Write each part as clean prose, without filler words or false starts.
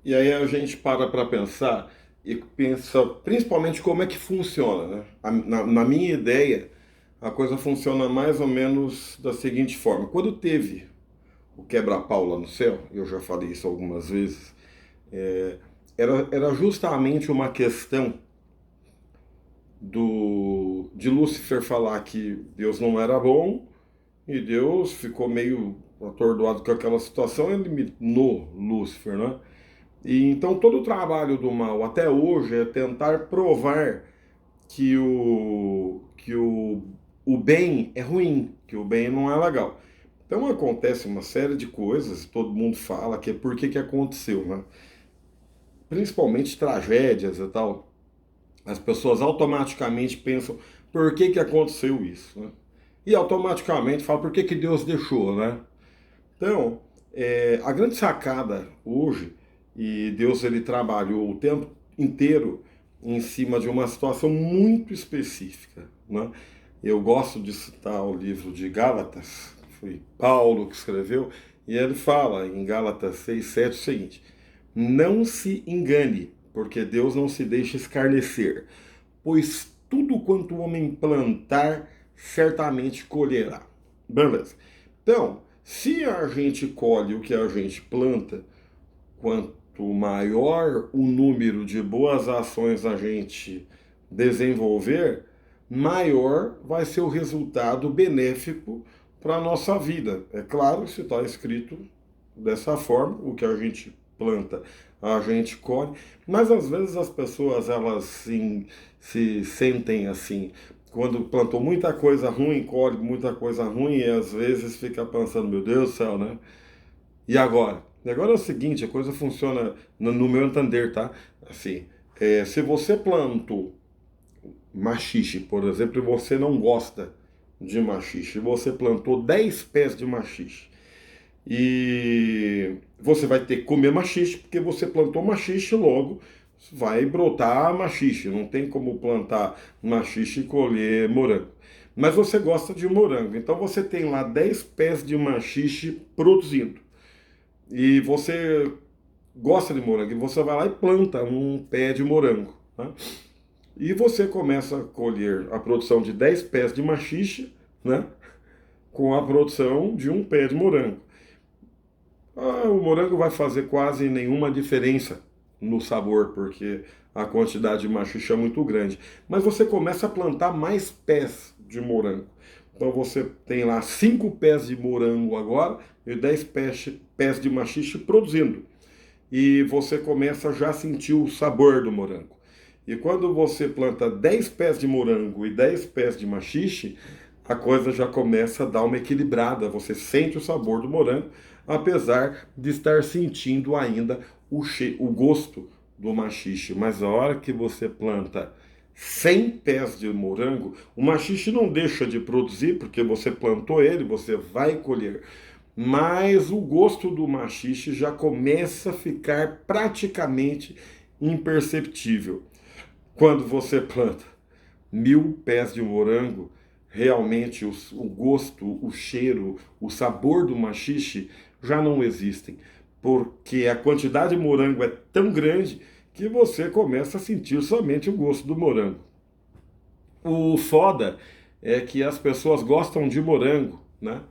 E aí a gente para pensar e pensa principalmente como é que funciona, né? Na minha ideia, a coisa funciona mais ou menos da seguinte forma. Quando teve o quebra-pau lá no céu, eu já falei isso algumas vezes, era justamente uma questão de Lúcifer falar que Deus não era bom e Deus ficou meio atordoado com aquela situação e eliminou Lúcifer, né? E então todo o trabalho do mal até hoje é tentar provar que o bem é ruim, que o bem não é legal. Então acontece uma série de coisas, todo mundo fala que é por que aconteceu, né? Principalmente tragédias e tal. As pessoas automaticamente pensam por que aconteceu isso, né? E automaticamente falam por que Deus deixou, né? Então, a grande sacada hoje, e Deus ele trabalhou o tempo inteiro em cima de uma situação muito específica, né? Eu gosto de citar o livro de Gálatas, foi Paulo que escreveu, e ele fala em Gálatas 6:7 o seguinte: não se engane, porque Deus não se deixa escarnecer, pois tudo quanto o homem plantar, certamente colherá. Beleza. Então, se a gente colhe o que a gente planta, quanto maior o número de boas ações a gente desenvolver, maior vai ser o resultado benéfico para a nossa vida. É claro, se está escrito dessa forma, o que a gente planta, a gente colhe, mas às vezes as pessoas elas se sentem assim, quando plantou muita coisa ruim, colhe muita coisa ruim e às vezes fica pensando, meu Deus do céu, né? E agora? E agora é o seguinte, a coisa funciona no meu entender, tá? Assim, se você plantou machixe, por exemplo, e você não gosta de machixe, você plantou 10 pés de machixe, e você vai ter que comer machixe, porque você plantou machixe, logo vai brotar machixe. Não tem como plantar machixe e colher morango. Mas você gosta de morango, então você tem lá 10 pés de machixe produzindo. E você gosta de morango, e você vai lá e planta um pé de morango. Né? E você começa a colher a produção de 10 pés de machixe, né? Com a produção de um pé de morango. O morango vai fazer quase nenhuma diferença no sabor, porque a quantidade de machixe é muito grande. Mas você começa a plantar mais pés de morango. Então você tem lá 5 pés de morango agora e 10 pés de machixe produzindo. E você começa já a sentir o sabor do morango. E quando você planta 10 pés de morango e 10 pés de machixe, a coisa já começa a dar uma equilibrada. Você sente o sabor do morango, apesar de estar sentindo ainda o gosto do machixe. Mas a hora que você planta 100 pés de morango, o machixe não deixa de produzir, porque você plantou ele, você vai colher. Mas o gosto do machixe já começa a ficar praticamente imperceptível. Quando você planta 1.000 pés de morango, realmente o gosto, o cheiro, o sabor do machixe já não existem, porque a quantidade de morango é tão grande que você começa a sentir somente o gosto do morango. O foda é que as pessoas gostam de morango, né?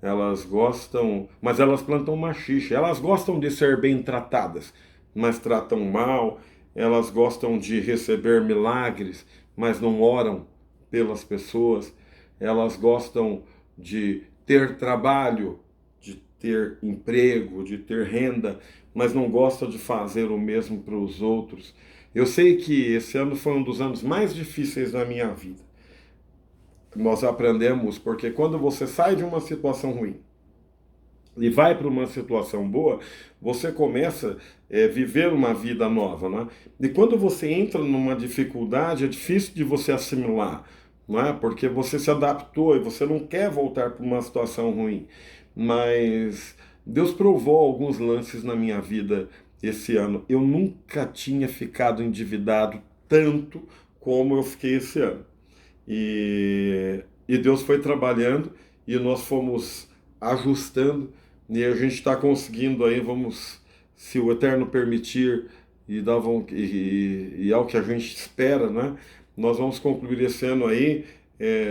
Elas gostam, mas elas plantam machixe. Elas gostam de ser bem tratadas, mas tratam mal. Elas gostam de receber milagres, mas não oram pelas pessoas. Elas gostam de ter trabalho, de ter emprego, de ter renda, mas não gostam de fazer o mesmo para os outros. Eu sei que esse ano foi um dos anos mais difíceis da minha vida. Nós aprendemos porque quando você sai de uma situação ruim e vai para uma situação boa, você começa a viver uma vida nova, né? E quando você entra numa dificuldade, é difícil de você assimilar, não é? Porque você se adaptou e você não quer voltar para uma situação ruim. Mas Deus provou alguns lances na minha vida esse ano. Eu nunca tinha ficado endividado tanto como eu fiquei esse ano. E Deus foi trabalhando e nós fomos ajustando e a gente está conseguindo aí, vamos se o Eterno permitir e é o que a gente espera, né? Nós vamos concluir esse ano aí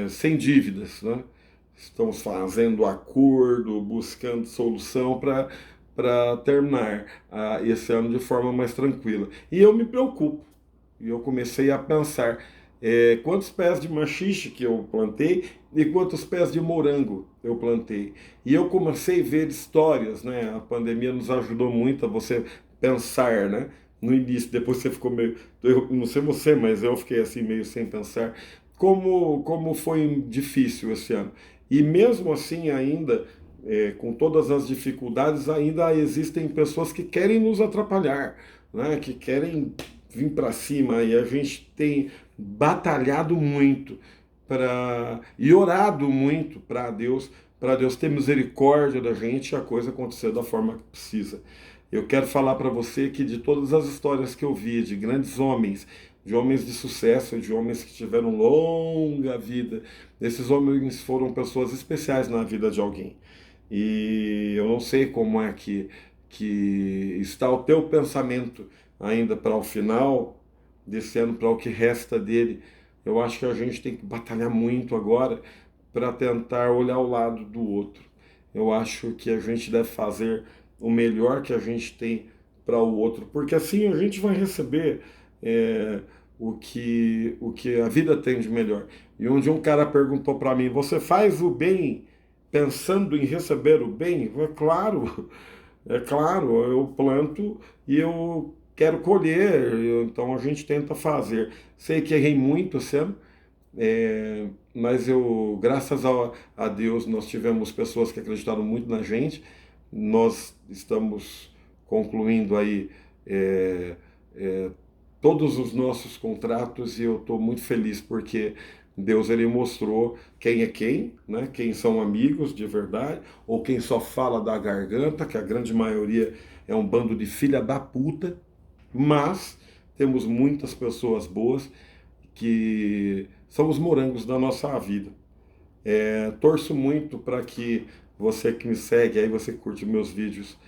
sem dívidas, né? Estamos fazendo acordo, buscando solução para terminar esse ano de forma mais tranquila. E eu me preocupo. E eu comecei a pensar quantos pés de maxixe que eu plantei e quantos pés de morango eu plantei. E eu comecei a ver histórias, né? A pandemia nos ajudou muito a você pensar, né? No início, depois você ficou meio, eu não sei você, mas eu fiquei assim meio sem pensar. Como foi difícil esse ano. E mesmo assim ainda, com todas as dificuldades, ainda existem pessoas que querem nos atrapalhar, né? Que querem vir para cima, e a gente tem batalhado muito e orado muito para Deus ter misericórdia da gente e a coisa acontecer da forma que precisa. Eu quero falar para você que de todas as histórias que eu vi de grandes homens, de homens de sucesso, de homens que tiveram longa vida, esses homens foram pessoas especiais na vida de alguém. E eu não sei como é que está o teu pensamento ainda para o final desse ano, para o que resta dele. Eu acho que a gente tem que batalhar muito agora para tentar olhar o lado do outro. Eu acho que a gente deve fazer o melhor que a gente tem para o outro, porque assim a gente vai receber o que a vida tem de melhor. E onde um cara perguntou para mim: você faz o bem pensando em receber o bem? É claro, eu planto e eu quero colher, então a gente tenta fazer. Sei que errei muito esse ano, mas graças a Deus, nós tivemos pessoas que acreditaram muito na gente. Nós estamos concluindo aí é, é, todos os nossos contratos e eu estou muito feliz porque Deus ele mostrou quem é quem, né? Quem são amigos de verdade ou quem só fala da garganta, que a grande maioria é um bando de filha da puta, mas temos muitas pessoas boas que são os morangos da nossa vida. Torço muito para que você que me segue, aí você que curte meus vídeos,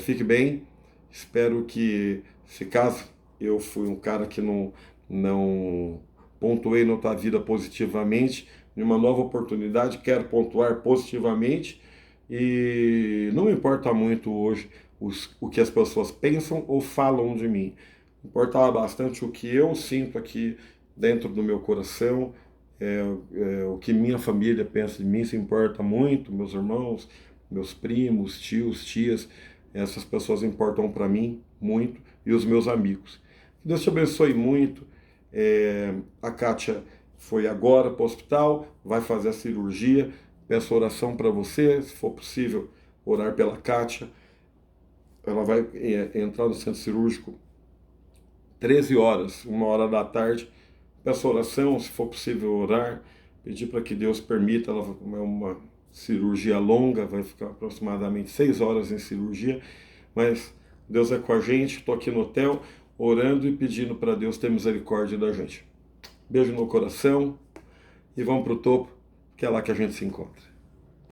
fique bem. Espero que, se caso eu fui um cara que não pontuei na tua vida positivamente, em uma nova oportunidade, quero pontuar positivamente e não me importa muito hoje o que as pessoas pensam ou falam de mim. Importava bastante o que eu sinto aqui dentro do meu coração, o que minha família pensa de mim, se importa muito, meus irmãos, meus primos, tios, tias, essas pessoas importam para mim muito, e os meus amigos. Deus te abençoe muito. A Kátia foi agora para o hospital, vai fazer a cirurgia. Peço oração para você, se for possível, orar pela Kátia. Ela vai entrar no centro cirúrgico 13 horas, 1 hora da tarde. Peço oração, se for possível orar, pedir para que Deus permita. Ela é uma cirurgia longa, vai ficar aproximadamente 6 horas em cirurgia, mas Deus é com a gente. Estou aqui no hotel orando e pedindo para Deus ter misericórdia da gente. Beijo no coração e vamos para o topo, que é lá que a gente se encontra.